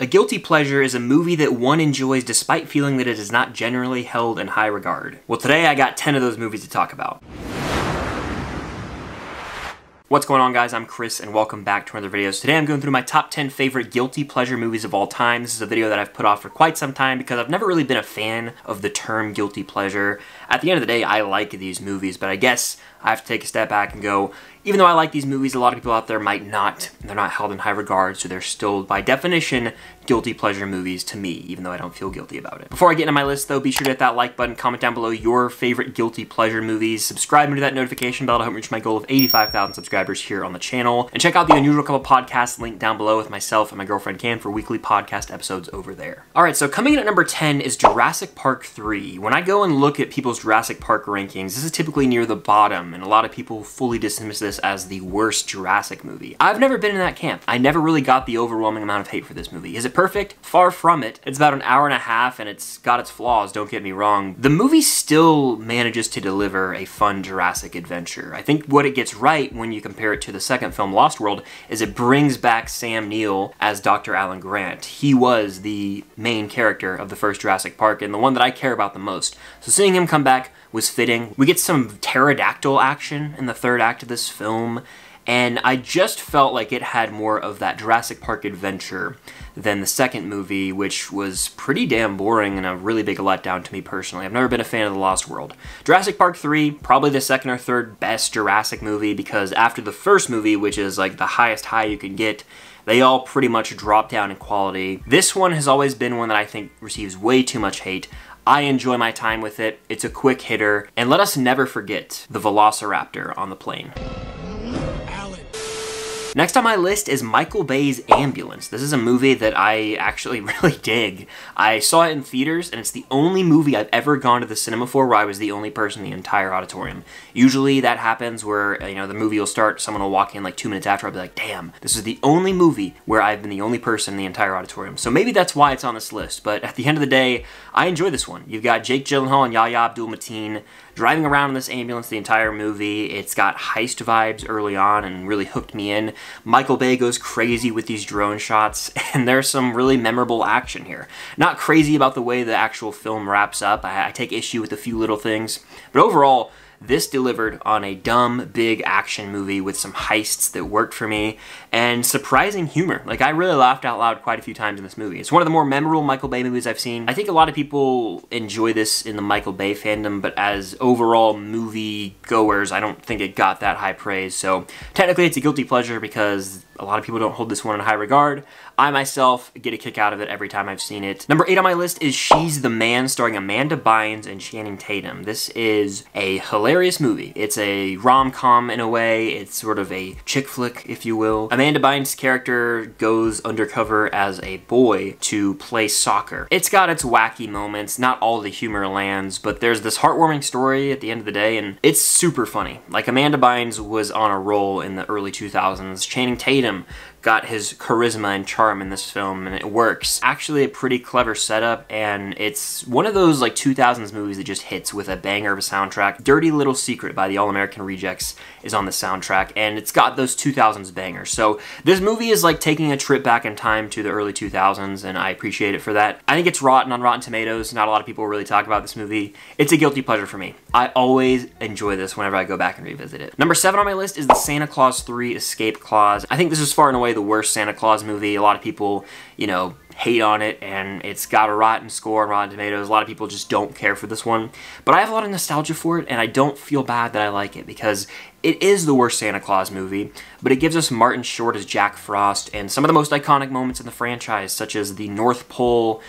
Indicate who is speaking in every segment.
Speaker 1: A guilty pleasure is a movie that one enjoys despite feeling that it is not generally held in high regard. Well, today I got 10 of those movies to talk about. What's going on, guys? I'm Chris and welcome back to another video. Today I'm going through my top 10 favorite guilty pleasure movies of all time. This is a video that I've put off for quite some time because I've never really been a fan of the term guilty pleasure. At the end of the day, I like these movies, but I guess I have to take a step back and go, even though I like these movies, a lot of people out there might not. They're not held in high regard, so they're still, by definition, guilty pleasure movies to me, even though I don't feel guilty about it. Before I get into my list, though, be sure to hit that like button, comment down below your favorite guilty pleasure movies, subscribe and to that notification bell to help reach my goal of 85,000 subscribers here on the channel, and check out the Unusual Couple podcast link down below with myself and my girlfriend Cam for weekly podcast episodes over there. Alright, so coming in at number 10 is Jurassic Park 3. When I go and look at people's Jurassic Park rankings, this is typically near the bottom, and a lot of people fully dismiss this as the worst Jurassic movie. I've never been in that camp. I never really got the overwhelming amount of hate for this movie. Is it perfect? Far from it. It's about an hour and a half and it's got its flaws, don't get me wrong. The movie still manages to deliver a fun Jurassic adventure. I think what it gets right when you compare it to the second film, Lost World, is it brings back Sam Neill as Dr. Alan Grant. He was the main character of the first Jurassic Park and the one that I care about the most. So seeing him come back was fitting. We get some pterodactyl action in the third act of this film, and I just felt like it had more of that Jurassic Park adventure than the second movie, which was pretty damn boring and a really big letdown to me personally. I've never been a fan of The Lost World. Jurassic Park 3, probably the second or third best Jurassic movie, because after the first movie, which is like the highest high you can get, they all pretty much drop down in quality. This one has always been one that I think receives way too much hate. I enjoy my time with it, it's a quick hitter, and let us never forget the Velociraptor on the plane. Next on my list is Michael Bay's Ambulance. This is a movie that I actually really dig. I saw it in theaters, and it's the only movie I've ever gone to the cinema for where I was the only person in the entire auditorium. Usually that happens where, you know, the movie will start, someone will walk in like 2 minutes after, I'll be like, damn, this is the only movie where I've been the only person in the entire auditorium. So maybe that's why it's on this list, but at the end of the day, I enjoy this one. You've got Jake Gyllenhaal and Yahya Abdul-Mateen driving around in this ambulance the entire movie. It's got heist vibes early on and really hooked me in. Michael Bay goes crazy with these drone shots, and there's some really memorable action here. Not crazy about the way the actual film wraps up. I take issue with a few little things, but overall, this delivered on a dumb, big action movie with some heists that worked for me, and surprising humor. Like, I really laughed out loud quite a few times in this movie. It's one of the more memorable Michael Bay movies I've seen. I think a lot of people enjoy this in the Michael Bay fandom, but as overall movie goers, I don't think it got that high praise. So technically it's a guilty pleasure because a lot of people don't hold this one in high regard. I myself get a kick out of it every time I've seen it. Number 8 on my list is She's the Man, starring Amanda Bynes and Channing Tatum. This is a hilarious movie. It's a rom-com in a way. It's sort of a chick flick, if you will. Amanda Bynes' character goes undercover as a boy to play soccer. It's got its wacky moments. Not all the humor lands, but there's this heartwarming story at the end of the day, and it's super funny. Like, Amanda Bynes was on a roll in the early 2000s. Channing Tatum got his charisma and charm in this film, and it works. Actually a pretty clever setup, and it's one of those like 2000s movies that just hits with a banger of a soundtrack. Dirty Little Secret by the All-American Rejects is on the soundtrack, and it's got those 2000s bangers. So this movie is like taking a trip back in time to the early 2000s, and I appreciate it for that. I think it's rotten on Rotten Tomatoes. Not a lot of people really talk about this movie. It's a guilty pleasure for me. I always enjoy this whenever I go back and revisit it. Number 7 on my list is the Santa Claus 3 Escape Clause. I think this is far and away the worst Santa Claus movie. A lot of people, you know, hate on it, and it's got a rotten score on Rotten Tomatoes. A lot of people just don't care for this one, but I have a lot of nostalgia for it, and I don't feel bad that I like it because it is the worst Santa Claus movie, but it gives us Martin Short as Jack Frost and some of the most iconic moments in the franchise, such as the North Pole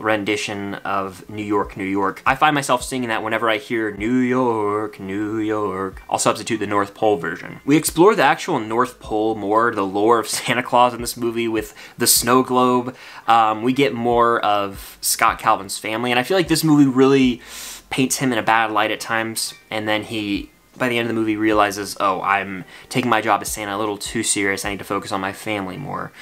Speaker 1: rendition of New York, New York. I find myself singing that whenever I hear New York, New York. I'll substitute the North Pole version. We explore the actual North Pole more, the lore of Santa Claus in this movie with the snow globe. We get more of Scott Calvin's family, and I feel like this movie really paints him in a bad light at times, and then he, by the end of the movie, realizes, oh, I'm taking my job as Santa a little too serious. I need to focus on my family more.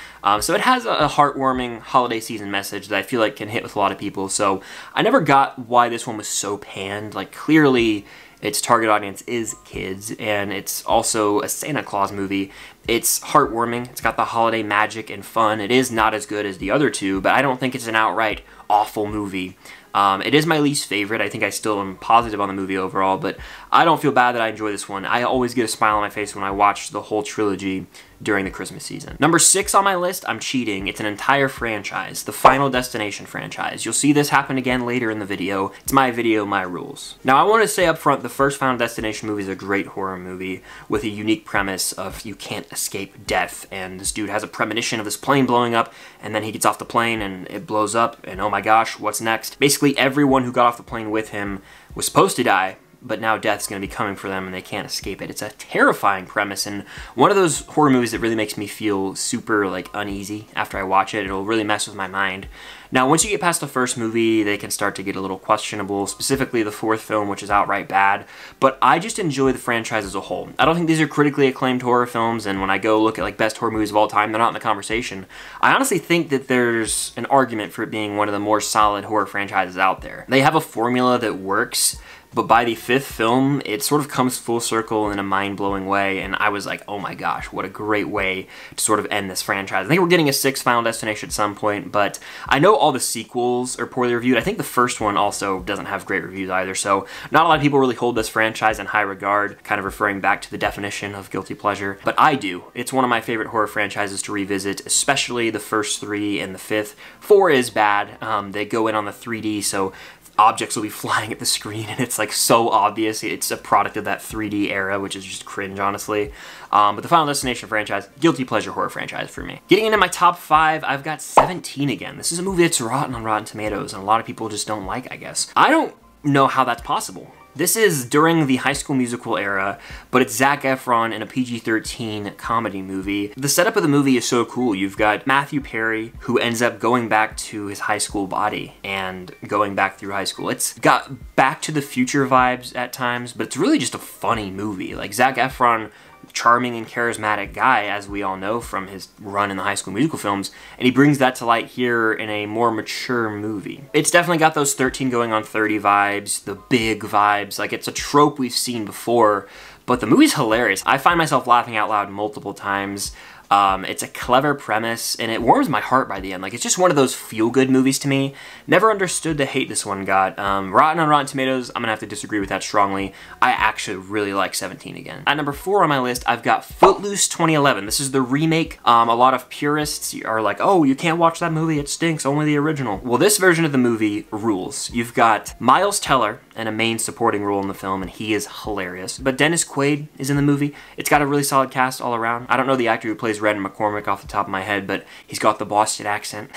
Speaker 1: So it has a heartwarming holiday season message that I feel like can hit with a lot of people. So I never got why this one was so panned. Like, clearly its target audience is kids, and it's also a Santa Claus movie, It's heartwarming, it's got the holiday magic and fun. It is not as good as the other two, but I don't think it's an outright awful movie. It is my least favorite. I think I still am positive on the movie overall, but I don't feel bad that I enjoy this one. I always get a smile on my face when I watch the whole trilogy during the Christmas season. Number 6 on my list, I'm cheating. It's an entire franchise, the Final Destination franchise. You'll see this happen again later in the video. It's my video, my rules. Now, I want to say up front, the first Final Destination movie is a great horror movie with a unique premise of you can't escape death, and this dude has a premonition of this plane blowing up, and then he gets off the plane and it blows up, and oh my gosh, what's next? Basically, everyone who got off the plane with him was supposed to die, but now death's going to be coming for them and they can't escape it. It's a terrifying premise, and one of those horror movies that really makes me feel super like uneasy after I watch it. It'll really mess with my mind. Now, once you get past the first movie, they can start to get a little questionable, specifically the fourth film, which is outright bad, but I just enjoy the franchise as a whole. I don't think these are critically acclaimed horror films, and when I go look at like best horror movies of all time, they're not in the conversation. I honestly think that there's an argument for it being one of the more solid horror franchises out there. They have a formula that works, but by the fifth film, it sort of comes full circle in a mind-blowing way, and I was like, oh my gosh, what a great way to sort of end this franchise. I think we're getting a sixth Final Destination at some point, but I know all the sequels are poorly reviewed. I think the first one also doesn't have great reviews either, so not a lot of people really hold this franchise in high regard, kind of referring back to the definition of guilty pleasure, but I do. It's one of my favorite horror franchises to revisit, especially the first three and the fifth. 4 is bad. They go in on the 3D, so objects will be flying at the screen, and it's like so obvious. It's a product of that 3D era, which is just cringe, honestly. But the Final Destination franchise, guilty pleasure horror franchise for me. Getting into my top 5, I've got 17 again. This is a movie that's rotten on Rotten Tomatoes, and a lot of people just don't like, I guess. I don't know how that's possible. This is during the High School Musical era, but it's Zac Efron in a PG-13 comedy movie. The setup of the movie is so cool. You've got Matthew Perry, who ends up going back to his high school body and going back through high school. It's got Back to the Future vibes at times, but it's really just a funny movie. Like, Zac Efron, charming and charismatic guy, as we all know from his run in the High School Musical films, and he brings that to light here in a more mature movie. It's definitely got those 13 going on 30 vibes, the big vibes, like it's a trope we've seen before, but the movie's hilarious. I find myself laughing out loud multiple times. It's a clever premise, and it warms my heart by the end. Like, it's just one of those feel-good movies to me. Never understood the hate this one got. Rotten on Rotten Tomatoes, I'm gonna have to disagree with that strongly. I actually really like 17 again. At number 4 on my list, I've got Footloose 2011. This is the remake. A lot of purists are like, oh, you can't watch that movie, it stinks, only the original. Well, this version of the movie rules. You've got Miles Teller in a main supporting role in the film, and he is hilarious. But Dennis Quaid is in the movie. It's got a really solid cast all around. I don't know the actor who plays Red McCormick off the top of my head, but he's got the Boston accent.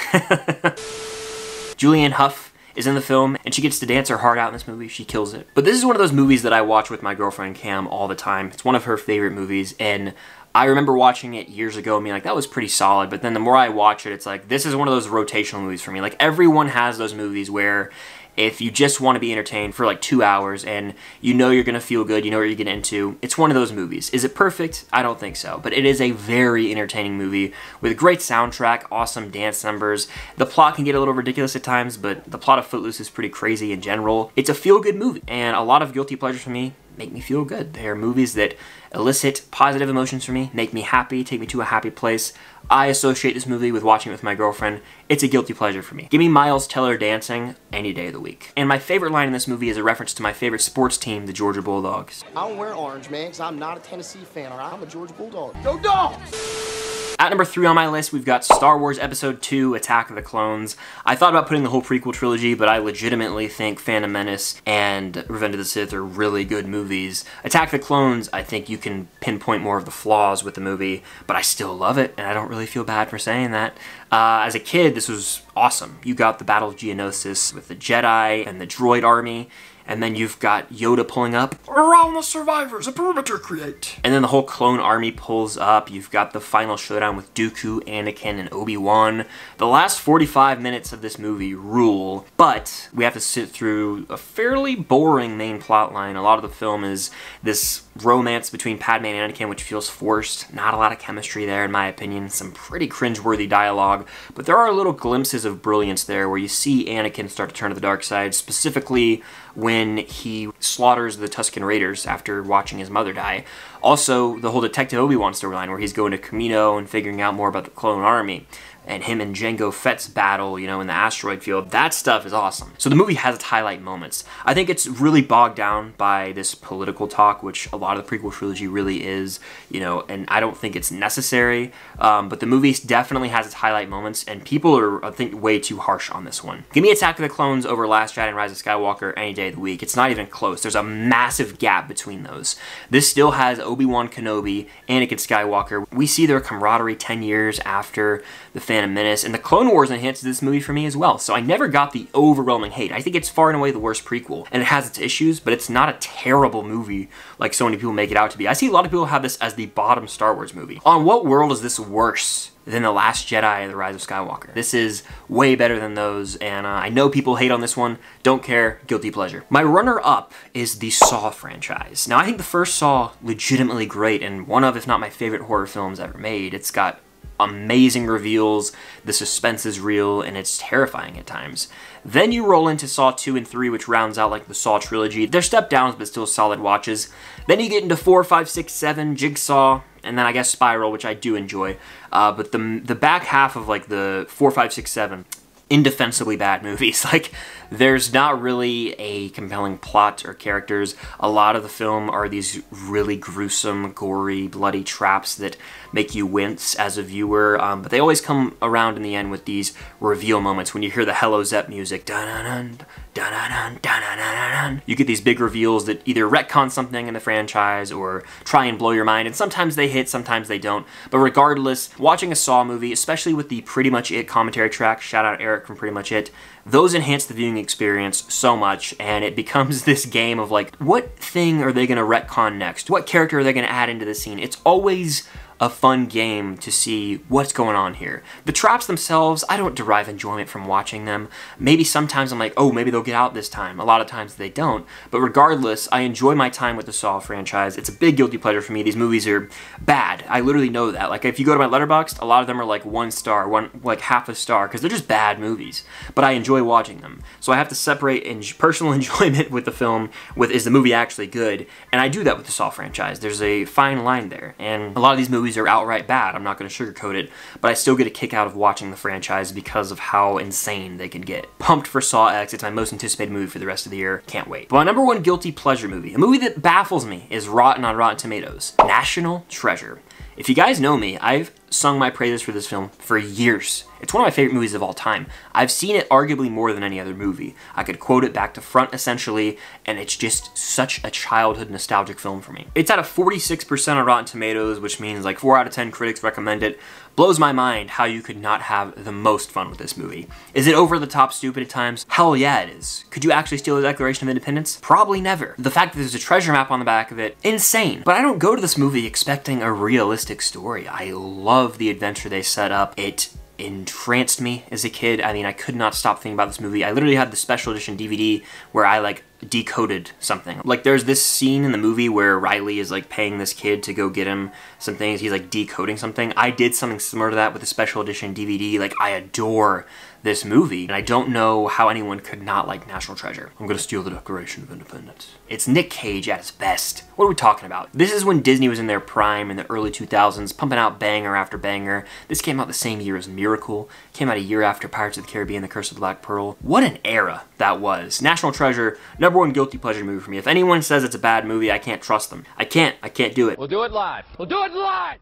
Speaker 1: Julianne Hough is in the film, and she gets to dance her heart out in this movie. She kills it. But this is one of those movies that I watch with my girlfriend Cam all the time. It's one of her favorite movies, and I remember watching it years ago and being like, that was pretty solid, but then the more I watch it, it's like, this is one of those rotational movies for me. Like, everyone has those movies where if you just want to be entertained for like 2 hours and you know you're going to feel good, you know what you're getting into, it's one of those movies. Is it perfect? I don't think so, but it is a very entertaining movie with a great soundtrack, awesome dance numbers. The plot can get a little ridiculous at times, but the plot of Footloose is pretty crazy in general. It's a feel-good movie, and a lot of guilty pleasures for me make me feel good. They are movies that elicit positive emotions for me, make me happy, take me to a happy place. I associate this movie with watching it with my girlfriend. It's a guilty pleasure for me. Give me Miles Teller dancing any day of the week. And my favorite line in this movie is a reference to my favorite sports team, the Georgia Bulldogs.
Speaker 2: I don't wear orange, man, because I'm not a Tennessee fan, all right? I'm a Georgia Bulldog. Go Dogs!
Speaker 1: At number 3 on my list, we've got Star Wars Episode II, Attack of the Clones. I thought about putting the whole prequel trilogy, but I legitimately think Phantom Menace and Revenge of the Sith are really good movies. Attack of the Clones, I think you can pinpoint more of the flaws with the movie, but I still love it, and I don't really feel bad for saying that. As a kid, this was awesome. You got the Battle of Geonosis with the Jedi and the droid army, and then you've got Yoda pulling up, around the survivors, a perimeter create. And then the whole clone army pulls up. You've got the final showdown with Dooku, Anakin, and Obi-Wan. The last 45 minutes of this movie rule, but we have to sit through a fairly boring main plot line. A lot of the film is this romance between Padme and Anakin, which feels forced. Not a lot of chemistry there, in my opinion. Some pretty cringeworthy dialogue, but there are little glimpses of brilliance there where you see Anakin start to turn to the dark side, specifically when he slaughters the Tusken Raiders after watching his mother die. Also, the whole Detective Obi-Wan storyline where he's going to Kamino and figuring out more about the clone army, and him and Jango Fett's battle, you know, in the asteroid field. That stuff is awesome. So the movie has its highlight moments. I think it's really bogged down by this political talk, which a lot of the prequel trilogy really is, you know, and I don't think it's necessary, but the movie definitely has its highlight moments, and people are, I think, way too harsh on this one. Give me Attack of the Clones over Last Jedi and Rise of Skywalker any day of the week. It's not even close. There's a massive gap between those. This still has Obi-Wan Kenobi, Anakin Skywalker. We see their camaraderie 10 years after the Phantom Menace, and the Clone Wars enhances this movie for me as well, so I never got the overwhelming hate. I think it's far and away the worst prequel, and it has its issues, but it's not a terrible movie like so many people make it out to be. I see a lot of people have this as the bottom Star Wars movie. On what world is this worse than The Last Jedi and The Rise of Skywalker? This is way better than those, and I know people hate on this one. Don't care. Guilty pleasure. My runner-up is the Saw franchise. Now, I think the first Saw legitimately great, and one of, if not my favorite horror films ever made. It's got amazing reveals, the suspense is real, and it's terrifying at times. Then you roll into Saw 2 and 3, which rounds out like the Saw trilogy. They're step downs, but still solid watches. Then you get into 4, 5, 6, 7, Jigsaw, and then I guess Spiral, which I do enjoy. But the back half of like the 4, 5, 6, 7, indefensibly bad movies. Like, there's not really a compelling plot or characters. A lot of the film are these really gruesome, gory, bloody traps that make you wince as a viewer, but they always come around in the end with these reveal moments. When you hear the Hello Zep music, dun-dun-dun, dun-dun-dun, dun-dun-dun-dun, you get these big reveals that either retcon something in the franchise or try and blow your mind, and sometimes they hit, sometimes they don't. But regardless, watching a Saw movie, especially with the Pretty Much It commentary track, shout out Eric from Pretty Much It, those enhance the viewing experience so much, and it becomes this game of like, what thing are they going to retcon next? What character are they going to add into the scene? It's always a fun game to see what's going on here. The traps themselves, I don't derive enjoyment from watching them. Maybe sometimes I'm like, oh, maybe they'll get out this time. A lot of times they don't. But regardless, I enjoy my time with the Saw franchise. It's a big guilty pleasure for me. These movies are bad. I literally know that. Like, if you go to my Letterboxd, a lot of them are like 1 star, like half a star, because they're just bad movies. But I enjoy watching them. So I have to separate personal enjoyment with the film with, is the movie actually good? And I do that with the Saw franchise. There's a fine line there. And a lot of these movies are outright bad. I'm not going to sugarcoat it, but I still get a kick out of watching the franchise because of how insane they can get. Pumped for Saw X. It's my most anticipated movie for the rest of the year. Can't wait. But my number one guilty pleasure movie, a movie that baffles me, is rotten on Rotten Tomatoes. National Treasure. If you guys know me, I've sung my praises for this film for years. It's one of my favorite movies of all time. I've seen it arguably more than any other movie. I could quote it back to front, essentially, and it's just such a childhood nostalgic film for me. It's at a 46% on Rotten Tomatoes, which means like 4 out of 10 critics recommend it. Blows my mind how you could not have the most fun with this movie. Is it over the top stupid at times? Hell yeah, it is. Could you actually steal the Declaration of Independence? Probably never. The fact that there's a treasure map on the back of it, insane. But I don't go to this movie expecting a realistic story. I love the adventure they set up. It entranced me as a kid. I mean, I could not stop thinking about this movie. I literally had the special edition DVD where I like decoded something. Like, there's this scene in the movie where Riley is like paying this kid to go get him some things. He's like decoding something. I did something similar to that with the special edition DVD. Like, I adore this movie, and I don't know how anyone could not like National Treasure. I'm gonna steal the Declaration of Independence. It's Nick Cage at his best. What are we talking about? This is when Disney was in their prime in the early 2000s, pumping out banger after banger. This came out the same year as Miracle, came out a year after Pirates of the Caribbean, The Curse of the Black Pearl. What an era that was. National Treasure, number one guilty pleasure movie for me. If anyone says it's a bad movie, I can't trust them. I can't do it.
Speaker 3: We'll do it live. We'll do it live!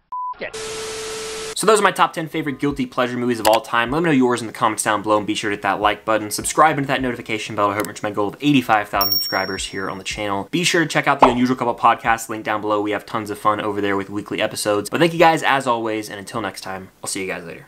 Speaker 1: So those are my top 10 favorite guilty pleasure movies of all time. Let me know yours in the comments down below, and be sure to hit that like button. Subscribe and hit that notification bell to help reach my goal of 85,000 subscribers here on the channel. Be sure to check out the Unusual Couple podcast, link down below. We have tons of fun over there with weekly episodes. But thank you guys as always, and until next time, I'll see you guys later.